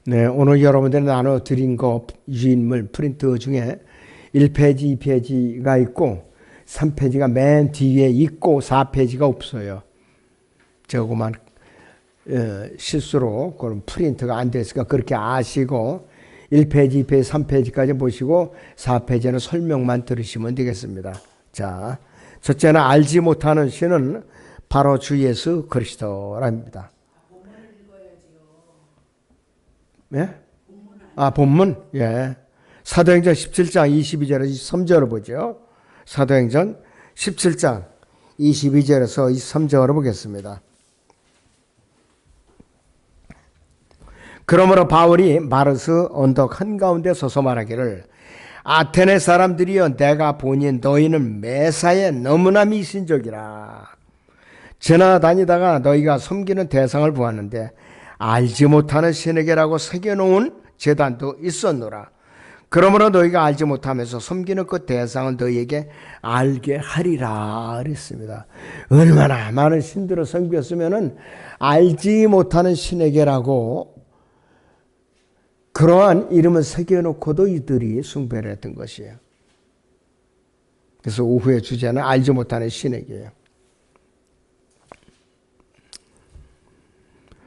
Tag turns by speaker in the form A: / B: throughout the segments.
A: 네, 오늘 여러분들이 나눠드린 거 유인물 프린트 중에 1페이지, 2페이지가 있고 3페이지가 맨 뒤에 있고 4페이지가 없어요. 저거만 실수로 그런 프린트가 안 됐으니까 그렇게 아시고 1페이지, 2페이지, 3페이지까지 보시고 4페이지는 설명만 들으시면 되겠습니다. 자, 첫째는 알지 못하는 신은 바로 주 예수 그리스도랍니다. 예? 본문? 예. 사도행전 17장 22절에서 23절을 보죠. 사도행전 17장 22절에서 23절을 보겠습니다. 그러므로 바울이 마르스 언덕 한가운데 서서 말하기를 아테네 사람들이여 내가 보니 너희는 매사에 너무나 미신적이라. 지나다니다가 너희가 섬기는 대상을 보았는데 알지 못하는 신에게라고 새겨놓은 제단도 있었노라. 그러므로 너희가 알지 못하면서 섬기는 그 대상은 너희에게 알게 하리라 그랬습니다. 얼마나 많은 신들을 섬겼으면은 알지 못하는 신에게라고 그러한 이름을 새겨놓고도 이들이 숭배를 했던 것이에요. 그래서 오후의 주제는 알지 못하는 신에게요.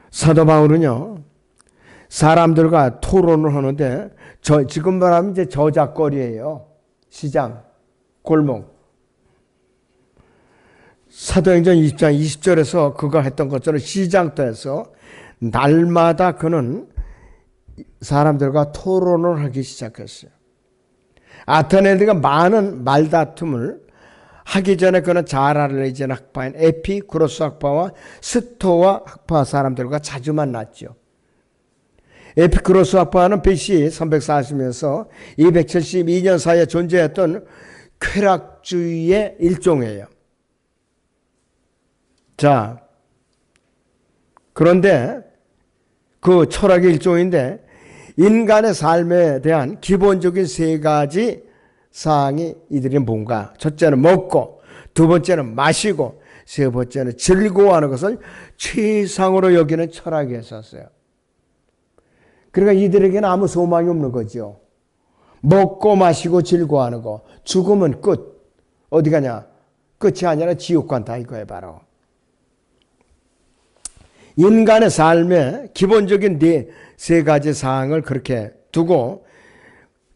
A: 사도 바울은요, 사람들과 토론을 하는데, 지금 말하면 이제 저작거리예요. 시장, 골목. 사도행전 20장 20절에서 그가 했던 것처럼 시장도 해서 날마다 그는 사람들과 토론을 하기 시작했어요. 아테네들과 많은 말다툼을 하기 전에 그는 잘 알려진 학파인 에피쿠로스 학파와 스토아 학파 사람들과 자주 만났죠. 에피쿠로스 학파는 BC 340년에서 272년 사이에 존재했던 쾌락주의의 일종이에요. 자, 그런데 그 철학의 일종인데 인간의 삶에 대한 기본적인 세 가지 사항이 이들이 뭔가? 첫째는 먹고, 두 번째는 마시고, 세 번째는 즐거워하는 것을 최상으로 여기는 철학이었어요. 그러니까 이들에게는 아무 소망이 없는 거죠. 먹고 마시고 즐거워하는 거. 죽으면 끝. 어디 가냐? 끝이 아니라 지옥 간다 이거예요 바로. 인간의 삶의 기본적인 세 가지 사항을 그렇게 두고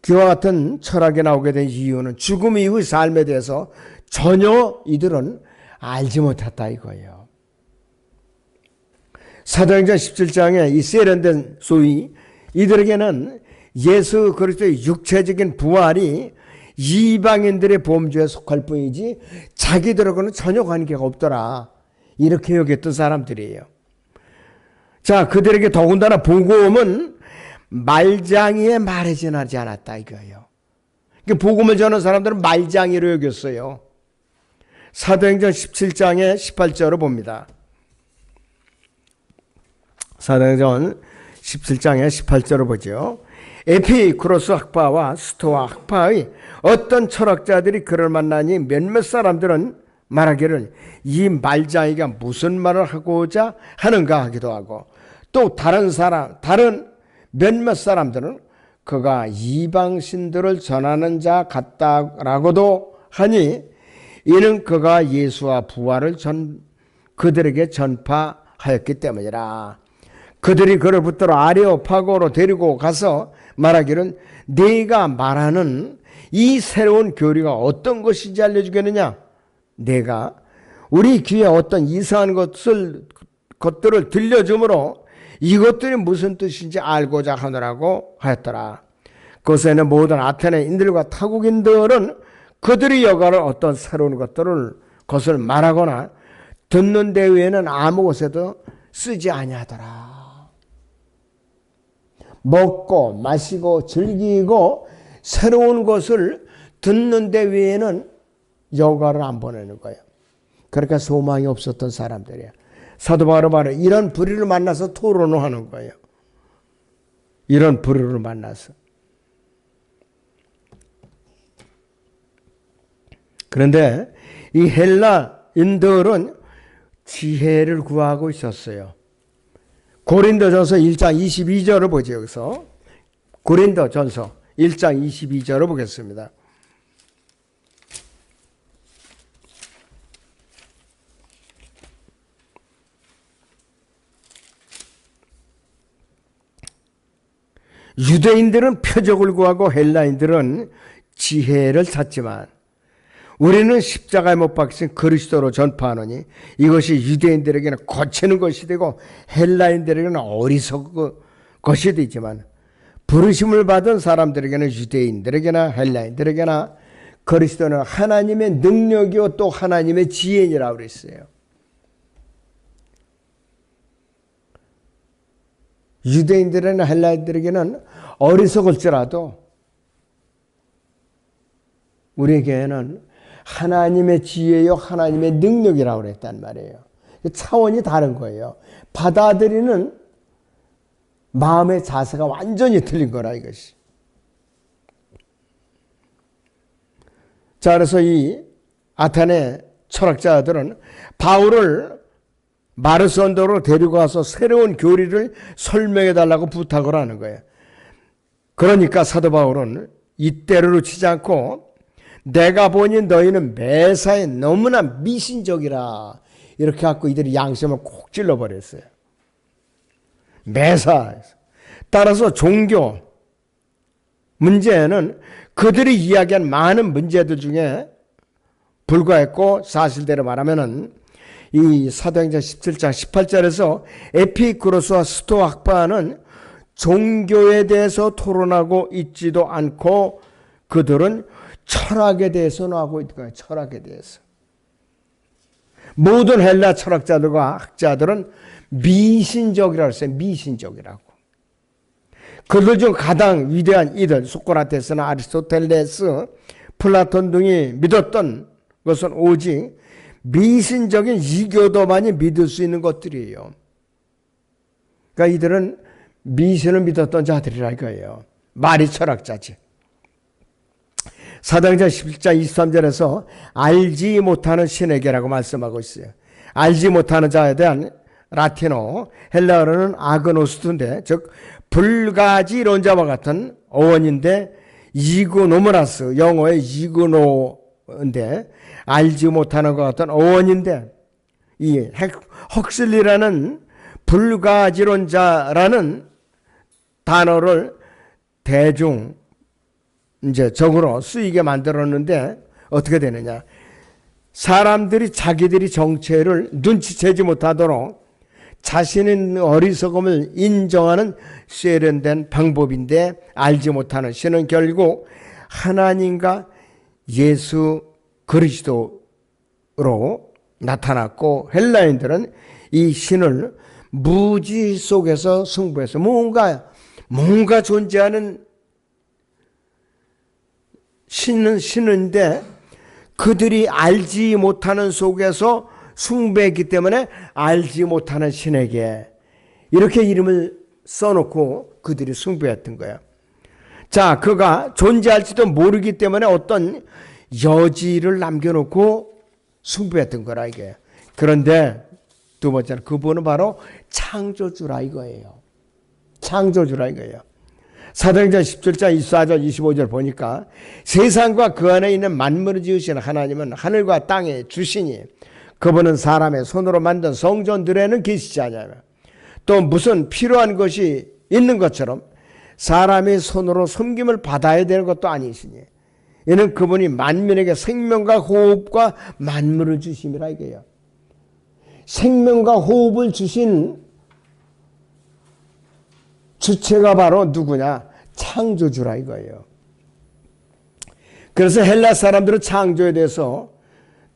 A: 그와 같은 철학이 나오게 된 이유는 죽음 이후의 삶에 대해서 전혀 이들은 알지 못했다 이거예요. 사도행전 17장에 이 세련된 소위 이들에게는 예수 그리스도의 육체적인 부활이 이방인들의 범죄에 속할 뿐이지 자기들하고는 전혀 관계가 없더라. 이렇게 여겼던 사람들이에요. 자, 그들에게 더군다나 복음은 말장이에 말에 지나지 않았다 이거예요. 복음을 전하는 사람들은 말장이로 여겼어요. 사도행전 17장의 18절을 봅니다. 사도행전 17장의 18절을 보죠. 에피쿠로스 학파와 스토아 학파의 어떤 철학자들이 그를 만나니 몇몇 사람들은 말하기를 이 말장이가 무슨 말을 하고자 하는가 하기도 하고 또 다른 몇몇 사람들은 그가 이방신들을 전하는 자 같다라고도 하니 이는 그가 예수와 부활을 그들에게 전파하였기 때문이라. 그들이 그를 붙들어 아레오파고로 데리고 가서 말하기를 네가 말하는 이 새로운 교리가 어떤 것인지 알려주겠느냐. 내가 우리 귀에 어떤 이상한 것들을 들려주므로 이것들이 무슨 뜻인지 알고자 하느라고 하였더라. 그것에는 모든 아테네인들과 타국인들은 그들이 여가를 어떤 새로운 것을 말하거나 듣는 데 외에는 아무 곳에도 쓰지 아니하더라. 먹고 마시고 즐기고 새로운 것을 듣는 데 외에는 여가를 안 보내는 거예요. 그러니까 소망이 없었던 사람들이에요. 사도 바울은 이런 부류를 만나서 토론을 하는 거예요. 이런 부류를 만나서. 그런데 이 헬라인들은 지혜를 구하고 있었어요. 고린도전서 1장 22절을 보죠. 여기서 고린도전서 1장 22절을 보겠습니다. 유대인들은 표적을 구하고 헬라인들은 지혜를 찾지만 우리는 십자가에 못 박힌 그리스도로 전파하노니 이것이 유대인들에게는 거치는 것이 되고 헬라인들에게는 어리석은 것이 되지만 부르심을 받은 사람들에게는 유대인들에게나 헬라인들에게나 그리스도는 하나님의 능력이요 또 하나님의 지혜니라고 그랬어요. 유대인들이나 헬라인들에게는 어리석을지라도 우리에게는 하나님의 지혜요 하나님의 능력이라고 그랬단 말이에요. 차원이 다른 거예요. 받아들이는 마음의 자세가 완전히 틀린 거라 이것이. 자, 그래서 이 아테네 철학자들은 바울을 마르스 언덕으로 데리고 와서 새로운 교리를 설명해 달라고 부탁을 하는 거예요. 그러니까 사도 바울은 이때를 치지 않고 내가 보니 너희는 매사에 너무나 미신적이라 이렇게 갖고 이들이 양심을 콕 찔러버렸어요. 매사. 따라서 종교 문제는 그들이 이야기한 많은 문제들 중에 불과했고 사실대로 말하면은 이 사도행전 17장 18절에서 에피쿠로스와 스토아 학파는 종교에 대해서 토론하고 있지도 않고 그들은 철학에 대해서는 하고 있는 거예요. 철학에 대해서. 모든 헬라 철학자들과 학자들은 미신적이라고 했어요. 미신적이라고. 그들 중 가장 위대한 이들 소크라테스나 아리스토텔레스, 플라톤 등이 믿었던 것은 오직 미신적인 이교도만이 믿을 수 있는 것들이에요. 그러니까 이들은 미신을 믿었던 자들이라 이거예요. 말이 철학자지. 사도행전 11장 23절에서 알지 못하는 신에게라고 말씀하고 있어요. 알지 못하는 자에 대한 라틴어, 헬라어로는 아그노스트인데 즉 불가지론자와 같은 어원인데 이그노모라스, 영어의 이그노인데 알지 못하는 것 같은 어원인데 이 헉슬리라는 불가지론자라는 단어를 대중 이제 적으로 쓰이게 만들었는데 어떻게 되느냐? 사람들이 자기들이 정체를 눈치채지 못하도록 자신의 어리석음을 인정하는 세련된 방법인데 알지 못하는 신은 결국 하나님과 예수 그리스도로 나타났고 헬라인들은 이 신을 무지 속에서 승부해서 뭔가 존재하는 신인데 그들이 알지 못하는 속에서 숭배했기 때문에 알지 못하는 신에게 이렇게 이름을 써놓고 그들이 숭배했던 거예요. 자, 그가 존재할지도 모르기 때문에 어떤 여지를 남겨놓고 숭배했던 거라 이게. 그런데 두 번째는 그분은 바로 창조주라 이거예요. 창조주라 이거예요. 사도행전 17장 24절 25절 보니까 세상과 그 안에 있는 만물을 지으신 하나님은 하늘과 땅의 주시니 그분은 사람의 손으로 만든 성전들에는 계시지 않냐며 또 무슨 필요한 것이 있는 것처럼 사람의 손으로 섬김을 받아야 되는 것도 아니시니 이는 그분이 만민에게 생명과 호흡과 만물을 주심이라 이거예요. 생명과 호흡을 주신 주체가 바로 누구냐? 창조주라 이거예요. 그래서 헬라 사람들은 창조에 대해서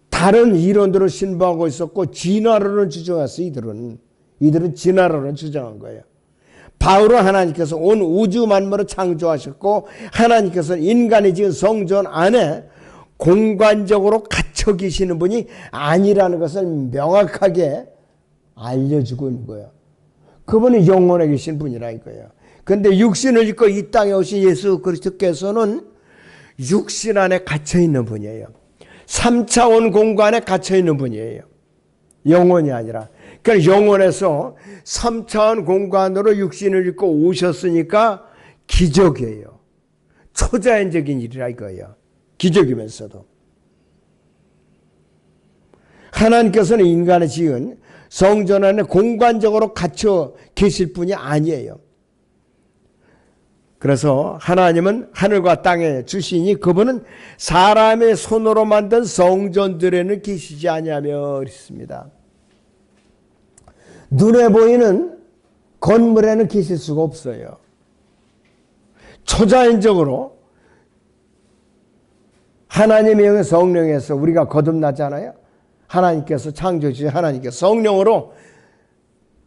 A: 다른 이론들을 신봉하고 있었고 진화론을 주장했어요. 이들은 진화론을 주장한 거예요. 바울은 하나님께서 온 우주 만물을 창조하셨고 하나님께서는 인간이 지은 성전 안에 공간적으로 갇혀 계시는 분이 아니라는 것을 명확하게 알려주고 있는 거예요. 그분이 영원에 계신 분이라 이거예요. 그런데 육신을 입고 이 땅에 오신 예수 그리스도께서는 육신 안에 갇혀 있는 분이에요. 3차원 공간에 갇혀 있는 분이에요. 영혼이 아니라. 그러니까 영혼에서 3차원 공간으로 육신을 입고 오셨으니까 기적이에요. 초자연적인 일이라 이거예요. 기적이면서도. 하나님께서는 인간을 지은 성전 안에 공간적으로 갇혀 계실 분이 아니에요. 그래서 하나님은 하늘과 땅에 주시니 그분은 사람의 손으로 만든 성전들에는 계시지 아니하며 있습니다. 눈에 보이는 건물에는 계실 수가 없어요. 초자연적으로 하나님의 영의 성령에서 우리가 거듭나잖아요. 하나님께서 창조주신 하나님께서 성령으로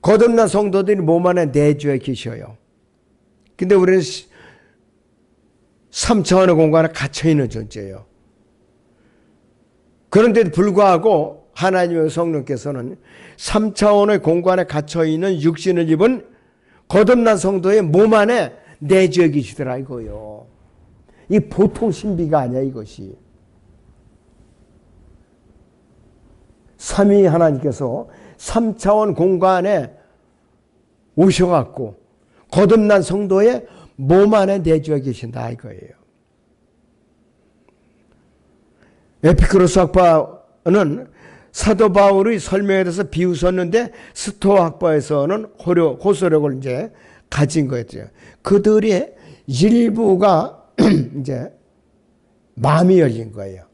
A: 거듭난 성도들이 몸 안에 내주에 계셔요. 근데 우리는 3차원의 공간에 갇혀있는 존재예요. 그런데도 불구하고 하나님의 성령께서는 3차원의 공간에 갇혀있는 육신을 입은 거듭난 성도의 몸 안에 내주에 계시더라 이거요. 이 보통 신비가 아니야 이것이. 삼위 하나님께서 3차원 공간에 오셔갖고 거듭난 성도의 몸 안에 내주에 계신다 이거예요. 에피크로스 학파는 사도 바울의 설명에 대해서 비웃었는데 스토아 학파에서는 호소력을 이제 가진 거였죠. 그들의 일부가 이제 마음이 열린 거예요.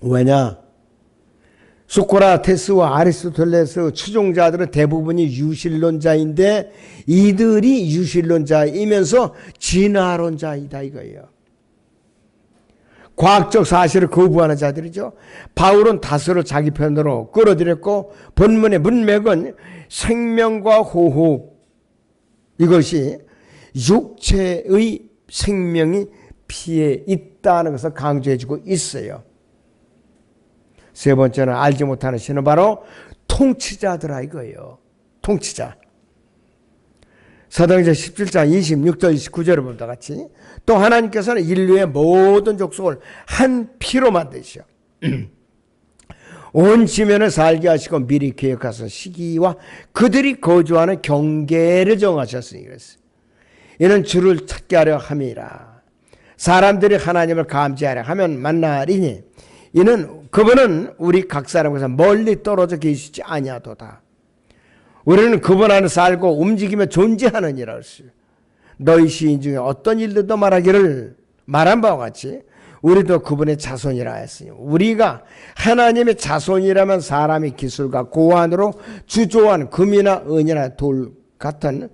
A: 왜냐? 소크라테스와 아리스토텔레스 추종자들은 대부분이 유실론자인데 이들이 유실론자이면서 진화론자이다 이거예요. 과학적 사실을 거부하는 자들이죠. 바울은 다수를 자기 편으로 끌어들였고 본문의 문맥은 생명과 호흡, 이것이 육체의 생명이 피에 있다는 것을 강조해주고 있어요. 세 번째는 알지 못하는 신은 바로 통치자들아 이거예요. 통치자. 사도행전 17장 26절 29절을 보다 같이 또 하나님께서는 인류의 모든 족속을 한 피로 만드시오. 온 지면을 살게 하시고 미리 계획하신 시기와 그들이 거주하는 경계를 정하셨으니 그랬어요. 이는 주를 찾게 하려 함이라. 사람들이 하나님을 감지하려 하면 만나리니 이는 그분은 우리 각 사람에서 멀리 떨어져 계시지 아니하도다. 우리는 그분 안에 살고 움직이며 존재하느니라 했어요. 너희 시인 중에 어떤 일들도 말한 바와 같이 우리도 그분의 자손이라 했으니 우리가 하나님의 자손이라면 사람의 기술과 고안으로 주조한 금이나 은이나 돌 같은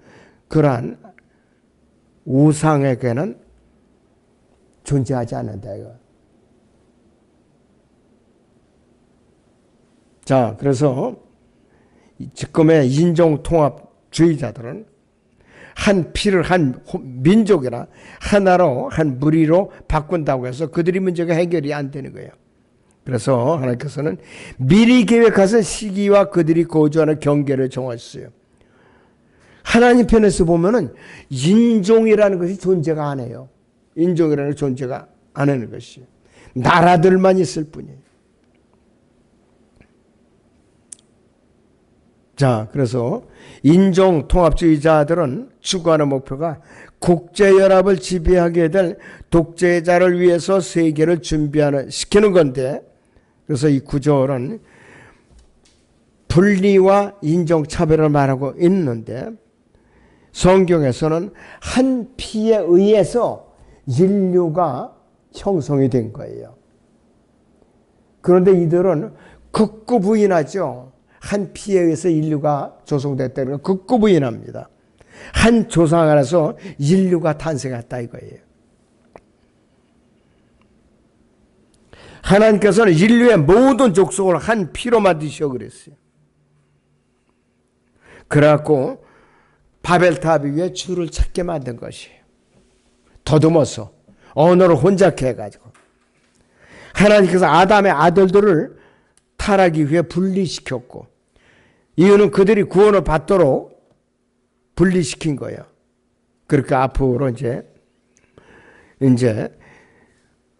A: 그러한 우상에게는 존재하지 않는다 이거. 자, 그래서 지금의 인종통합주의자들은 한 피를 한 민족이나 하나로 한 무리로 바꾼다고 해서 그들이 문제가 해결이 안 되는 거예요. 그래서 하나님께서는 미리 계획하신 시기와 그들이 거주하는 경계를 정하셨어요. 하나님 편에서 보면은 인종이라는 것이 존재가 안 해요. 인종이라는 것이 존재가 안 하는 것이 나라들만 있을 뿐이에요. 자, 그래서 인종통합주의자들은 추구하는 목표가 국제연합을 지배하게 될 독재자를 위해서 세계를 시키는 건데, 그래서 이 구절은 분리와 인종차별을 말하고 있는데 성경에서는 한 피에 의해서 인류가 형성이 된 거예요. 그런데 이들은 극구 부인하죠. 한 피에 의해서 인류가 조성됐다는 걸 극구 부인합니다. 한 조상 안에서 인류가 탄생했다 이거예요. 하나님께서는 인류의 모든 족속을 한 피로 만드시오 그랬어요. 그래갖고 바벨탑 위에 주를 찾게 만든 것이에요. 더듬어서 언어를 혼잡케 해가지고 하나님께서 아담의 아들들을 타락하기 위해 분리시켰고 이유는 그들이 구원을 받도록 분리시킨 거예요. 그렇게 앞으로 이제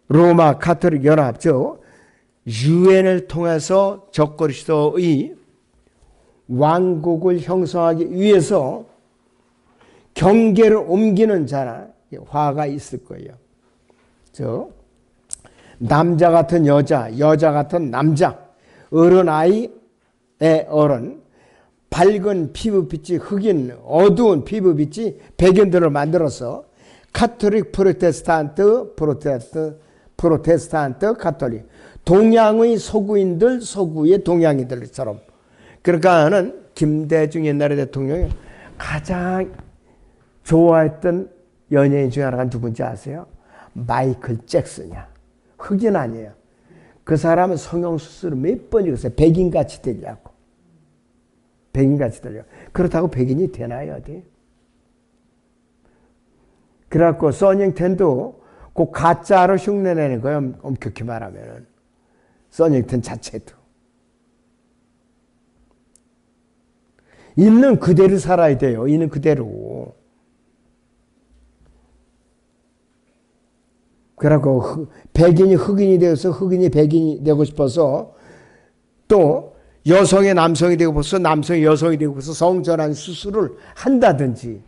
A: 로마 카톨릭 연합, 즉 유엔을 통해서 적그리스도의 왕국을 형성하기 위해서 경계를 옮기는 자나 화가 있을 거예요. 남자 같은 여자, 여자 같은 남자, 어른아이의 어른, 밝은 피부빛이 흑인, 어두운 피부빛이 백인들을 만들어서 카톨릭, 프로테스탄트, 카톨릭, 동양의 서구인들, 서구의 동양인들처럼. 그러니까는 김대중 옛날에 대통령이 가장 좋아했던 연예인 중에 하나가 누군지 아세요? 마이클 잭슨이야. 흑인 아니에요. 그 사람은 성형수술을 몇 번이고 했어요. 백인같이 되려고. 백인같이 되려고. 그렇다고 백인이 되나요, 어디? 그래갖고 써닝텐도 그 가짜로 흉내내는 거예요. 엄격히 말하면은. 써닝텐 자체도. 있는 그대로 살아야 돼요. 있는 그대로. 그래갖고 백인이 흑인이 되어서 흑인이 백인이 되고 싶어서 또 여성이 남성이 되고 싶어서 남성이 여성이 되고 싶어서 성전환 수술을 한다든지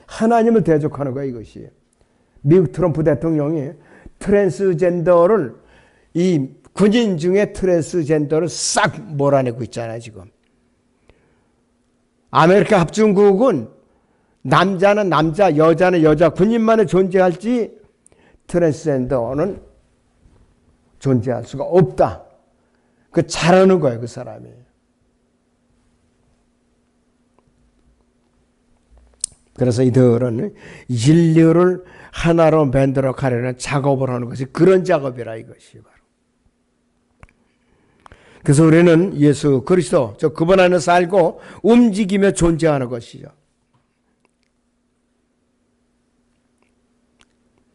A: 하나님을 대적하는 거예요, 이것이. 미국 트럼프 대통령이 트랜스젠더를 이 군인 중에 트랜스젠더를 싹 몰아내고 있잖아요, 지금. 아메리카 합중국은 남자는 남자, 여자는 여자, 군인만이 존재할지 트랜스젠더는 존재할 수가 없다. 그 잘하는 거예요, 그 사람이. 그래서 이들은 인류를 하나로 만들어 가려는 작업을 하는 것이 그런 작업이라 이것이 바로. 그래서 우리는 예수 그리스도, 그분 안에 살고 움직이며 존재하는 것이죠.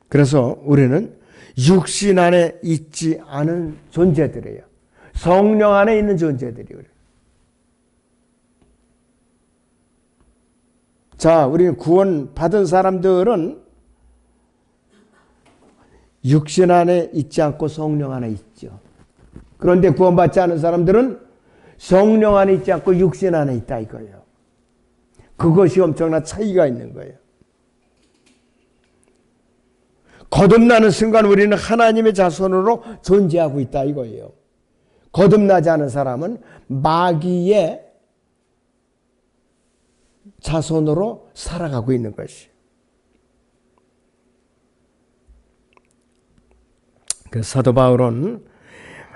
A: 그래서 우리는 육신 안에 있지 않은 존재들이에요. 성령 안에 있는 존재들이에요. 자, 우리는 구원 받은 사람들은 육신 안에 있지 않고 성령 안에 있죠. 그런데 구원받지 않은 사람들은 성령 안에 있지 않고 육신 안에 있다 이거예요. 그것이 엄청난 차이가 있는 거예요. 거듭나는 순간 우리는 하나님의 자손으로 존재하고 있다 이거예요. 거듭나지 않은 사람은 마귀의 자손으로 살아가고 있는 것이. 그 사도 바울은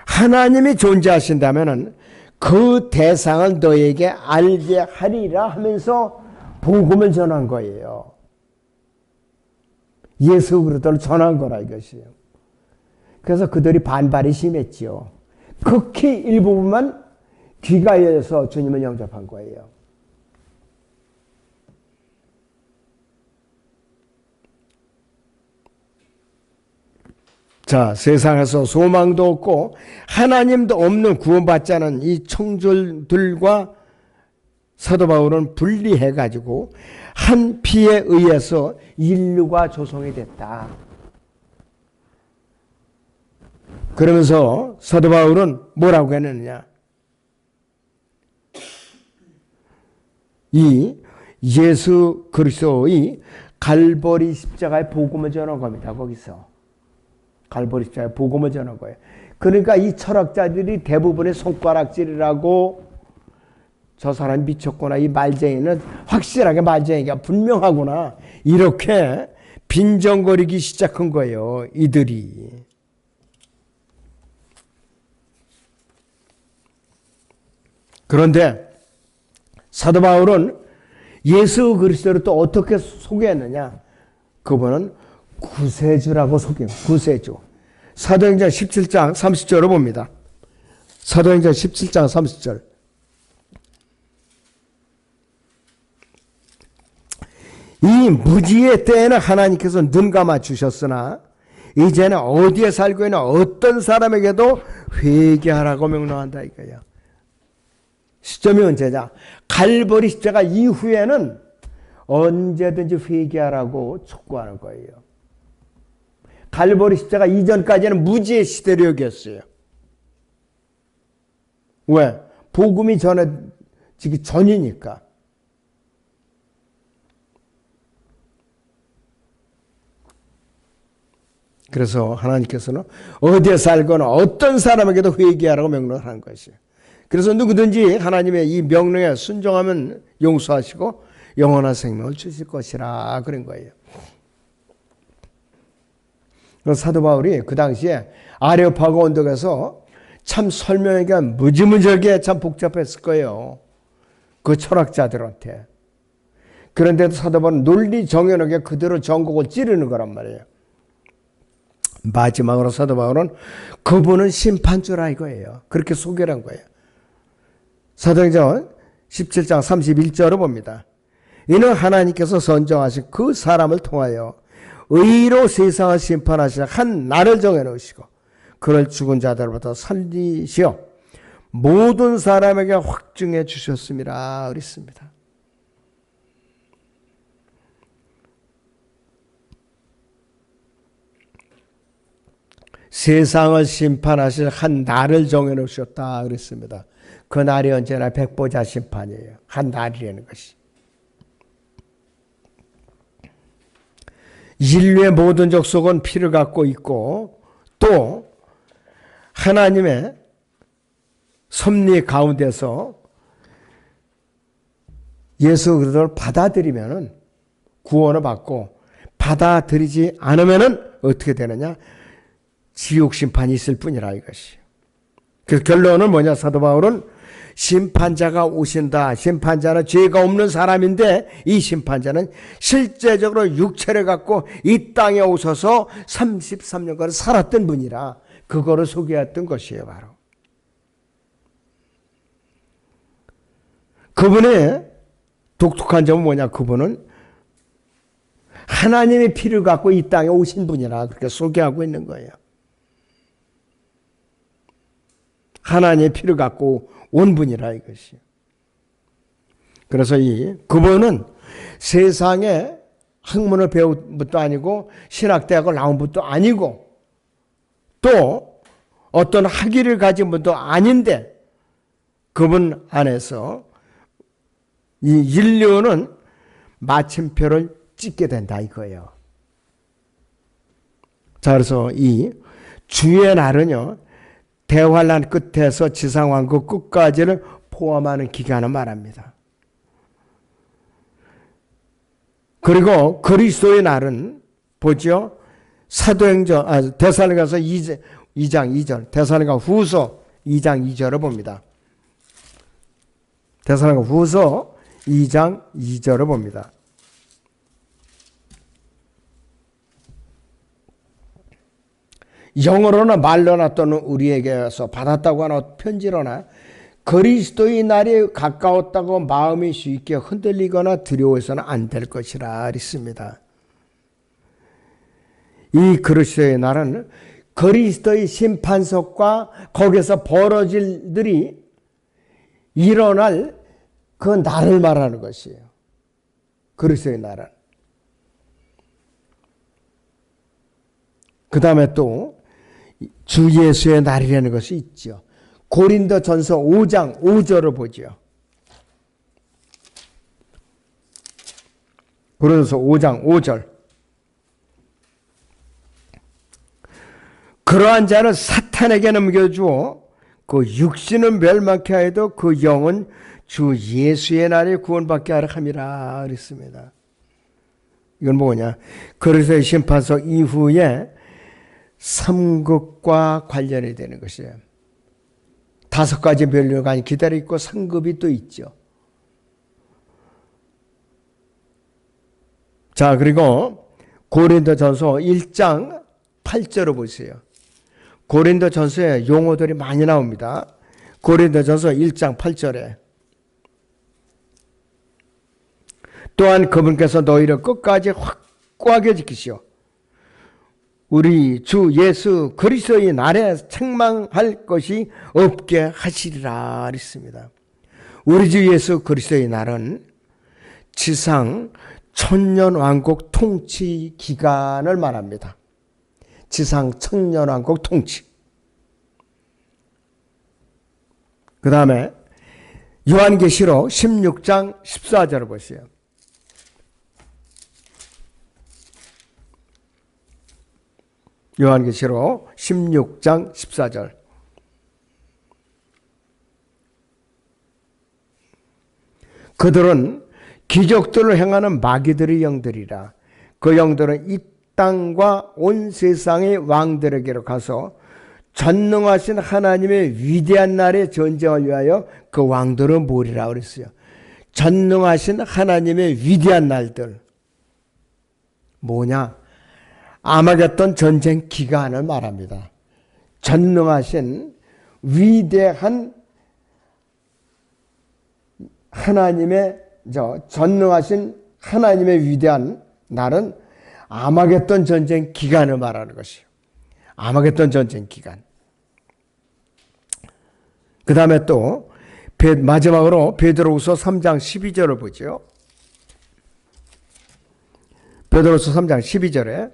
A: 하나님이 존재하신다면 그 대상을 너에게 알게 하리라 하면서 복음을 전한 거예요. 예수 그리스도를 전한 거라 이것이에요. 그래서 그들이 반발이 심했죠. 극히 일부분만 귀가해서 주님을 영접한 거예요. 자, 세상에서 소망도 없고 하나님도 없는 구원받지 않은 이 청졸들과 사도 바울은 분리해가지고 한 피에 의해서 인류가 조성이 됐다. 그러면서 사도 바울은 뭐라고 했느냐? 이 예수 그리스도의 갈보리 십자가의 복음을 전한 겁니다. 거기서. 갈보리 십자가의 복음을 전한 거예요. 그러니까 이 철학자들이 대부분의 손가락질이라고 저 사람 미쳤구나. 이 말쟁이는 확실하게 말쟁이가 분명하구나. 이렇게 빈정거리기 시작한 거예요. 이들이. 그런데 사도 바울은 예수 그리스도를 또 어떻게 소개했느냐? 그분은 구세주라고 소개해요. 구세주. 사도행전 17장 30절을 봅니다. 사도행전 17장 30절. 이 무지의 때에는 하나님께서 눈 감아 주셨으나 이제는 어디에 살고 있는 어떤 사람에게도 회개하라고 명령한다 이거예요. 시점이 언제냐? 갈보리 십자가 이후에는 언제든지 회개하라고 촉구하는 거예요. 갈보리 십자가 이전까지는 무지의 시대력이었어요. 왜? 복음이 지기 전이니까. 그래서 하나님께서는 어디에 살거나 어떤 사람에게도 회개하라고 명령을 한 것이에요. 그래서 누구든지 하나님의 이 명령에 순종하면 용서하시고 영원한 생명을 주실 것이라 그런 거예요. 사도 바울이 그 당시에 아레오파고 언덕에서 참 설명하기가 무지무지하게 참 복잡했을 거예요. 그 철학자들한테. 그런데도 사도 바울은 논리 정연하게 그대로 전곡을 찌르는 거란 말이에요. 마지막으로 사도 바울은 그분은 심판주라 이거예요. 그렇게 소개를 한 거예요. 사도행전 17장 31절을 봅니다. 이는 하나님께서 선정하신 그 사람을 통하여 의로 세상을 심판하시는 한 날을 정해놓으시고 그를 죽은 자들로부터 살리시어 모든 사람에게 확증해 주셨습니다. 그랬습니다. 세상을 심판하실 한 날을 정해놓으셨다 그랬습니다. 그 날이 언제나 백보자 심판이에요. 한 날이라는 것이. 인류의 모든 족속은 피를 갖고 있고 또 하나님의 섭리 가운데서 예수 그리스도를 받아들이면 구원을 받고 받아들이지 않으면 어떻게 되느냐? 지옥 심판이 있을 뿐이라 이것이. 그 결론은 뭐냐? 사도 바울은 심판자가 오신다. 심판자는 죄가 없는 사람인데 이 심판자는 실제적으로 육체를 갖고 이 땅에 오셔서 33년간 살았던 분이라 그거를 소개했던 것이에요. 바로. 그분의 독특한 점은 뭐냐? 그분은 하나님의 피를 갖고 이 땅에 오신 분이라 그렇게 소개하고 있는 거예요. 하나님의 피를 갖고 온 분이라 이것이. 그래서 그분은 세상에 학문을 배운 분도 아니고 신학대학을 나온 분도 아니고 또 어떤 학위를 가진 분도 아닌데 그분 안에서 이 인류는 마침표를 찍게 된다 이거예요. 자, 그래서 이 주의 날은요, 대환란 끝에서 지상왕국 끝까지를 포함하는 기간을 말합니다. 그리고 그리스도의 날은 보죠. 사도행전, 데살로니가서 2장 2절, 데살로니가 후서 2장 2절을 봅니다. 데살로니가 후서 2장 2절을 봅니다. 영어로나 말로나 또는 우리에게서 받았다고 하는 편지로나 그리스도의 날이 가까웠다고 마음이 쉽게 흔들리거나 두려워해서는 안 될 것이라 했습니다. 이 그리스도의 날은 그리스도의 심판석과 거기서 벌어질 일이 일어날 그 날을 말하는 것이에요. 그리스도의 날은. 그 다음에 또 주 예수의 날이라는 것이 있죠. 고린도전서 5장 5절을 보죠. 고린도전서 5장 5절. 그러한 자는 사탄에게 넘겨주어 그 육신은 멸망케 하여도 그 영은 주 예수의 날에 구원받게 하라 함이라 그랬습니다. 이건 뭐냐? 그리스도의 심판석 이후에 삼급과 관련이 되는 것이에요. 5가지 멸류가 기다려 있고 상급이 또 있죠. 자, 그리고 고린도전서 1장 8절을 보세요. 고린도전서에 용어들이 많이 나옵니다. 고린도전서 1장 8절에 또한 그분께서 너희를 끝까지 확고하게 지키시오. 우리 주 예수 그리스도의 날에 책망할 것이 없게 하시리라 했습니다. 우리 주 예수 그리스도의 날은 지상 천년왕국 통치 기간을 말합니다. 지상 천년왕국 통치. 그 다음에 요한계시록 16장 14절을 보세요. 요한계시록 16장 14절. 그들은 기적들을 행하는 마귀들의 영들이라. 그 영들은 이 땅과 온 세상의 왕들에게로 가서 전능하신 하나님의 위대한 날에 전쟁을 위하여 그 왕들은 뭐리라 그랬어요. 전능하신 하나님의 위대한 날들. 뭐냐? 아마겟돈 전쟁 기간을 말합니다. 전능하신 위대한 하나님의 전능하신 하나님의 위대한 날은 아마겟돈 전쟁 기간을 말하는 것이에요. 아마겟돈 전쟁 기간. 그 다음에 또 마지막으로 베드로후서 3장 12절을 보죠. 베드로후서 3장 12절에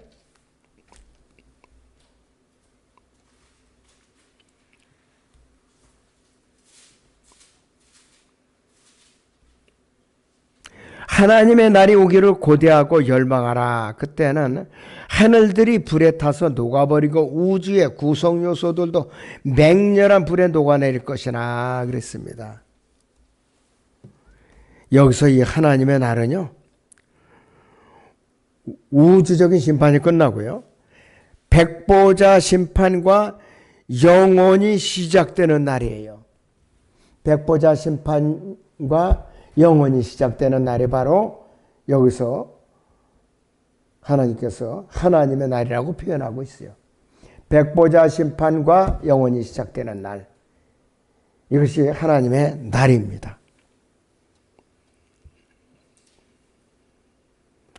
A: 하나님의 날이 오기를 고대하고 열망하라. 그때는 하늘들이 불에 타서 녹아버리고 우주의 구성 요소들도 맹렬한 불에 녹아내릴 것이나 그랬습니다. 여기서 이 하나님의 날은요, 우주적인 심판이 끝나고요, 백보자 심판과 영원히 시작되는 날이에요. 백보자 심판과 영원히 시작되는 날이 바로 여기서 하나님께서 하나님의 날이라고 표현하고 있어요. 백보자 심판과 영원히 시작되는 날. 이것이 하나님의 날입니다.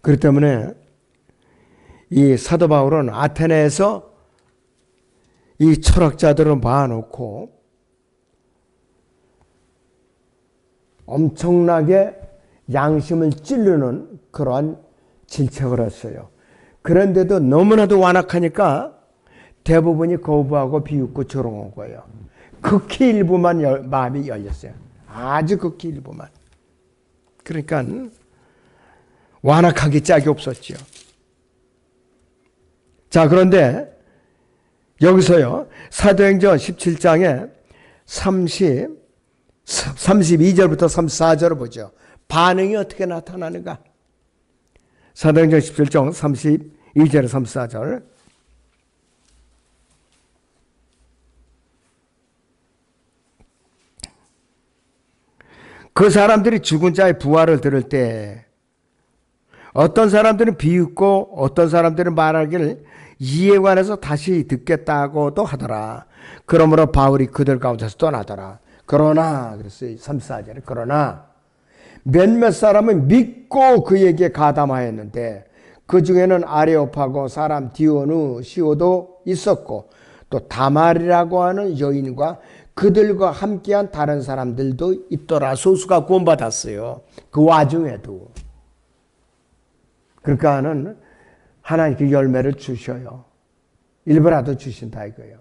A: 그렇기 때문에 이 사도 바울은 아테네에서 이 철학자들을 모아놓고 엄청나게 양심을 찌르는 그러한 질책을 했어요. 그런데도 너무나도 완악하니까 대부분이 거부하고 비웃고 조롱한 거예요. 극히 일부만 마음이 열렸어요. 아주 극히 일부만. 그러니까 완악하기 짝이 없었죠. 자, 그런데 여기서요, 사도행전 17장에 32절부터 34절을 보죠. 반응이 어떻게 나타나는가? 사도행전 17장 32절 34절. 그 사람들이 죽은 자의 부활을 들을 때 어떤 사람들은 비웃고 어떤 사람들은 말하기를 이에 관해서 다시 듣겠다고도 하더라. 그러므로 바울이 그들 가운데서 떠나더라. 그러나 그랬어요. 34절에 그러나 몇몇 사람은 믿고 그에게 가담하였는데 그 중에는 아레오파고 사람 디오누시오도 있었고 또 다말이라고 하는 여인과 그들과 함께한 다른 사람들도 있더라. 소수가 구원받았어요. 그 와중에도. 그러니까는 하나님께 열매를 주셔요. 일부라도 주신다 이거예요.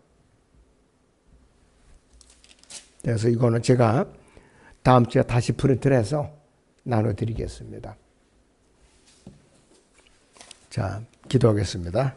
A: 그래서 이거는 제가 다음 주에 다시 프린트를 해서 나눠드리겠습니다. 자, 기도하겠습니다.